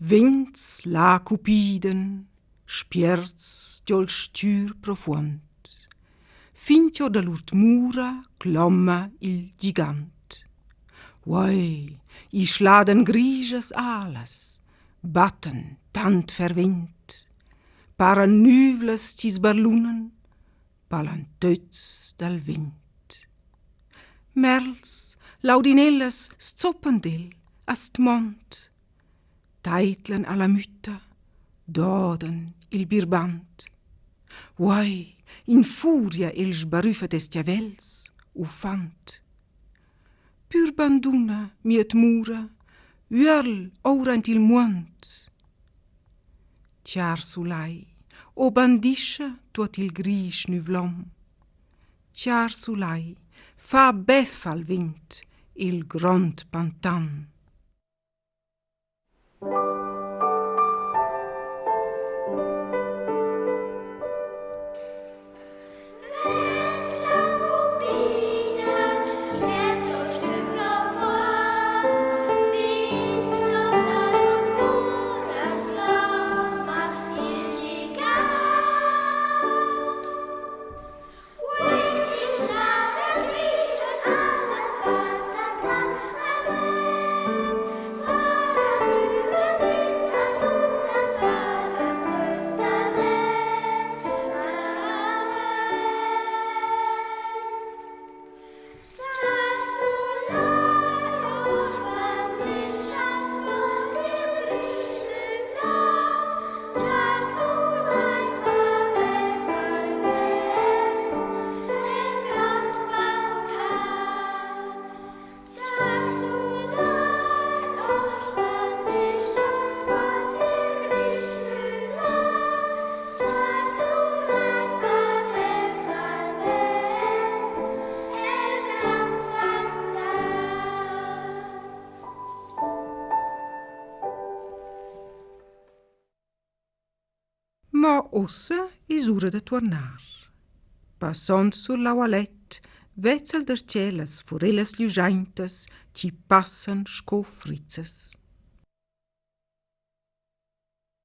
Vents la cupiden, spierz giol stür profond. Fincio da l'urt mura clomma il gigant. Uai, i schladen griges alas, batten tant verwint. Paran nuvles cis barlunen, palan töts dal vint. Merls, laudinelles zoppendel, ast mont. Teitlen alla mytta, doden il birbant. Uai, in furia il sbaruffa des diavels, ufant. Pur banduna miet mura, uerl orant il muont. Ciar sulai, o bandisce tuot il gris nuvlom. Ciar sulai, fa beff al vint il grand pantan. Ma ossa is ura da tornar. Passant sur la valet, vezzel der celas forellas liujaintas, ci passan sco frizzas.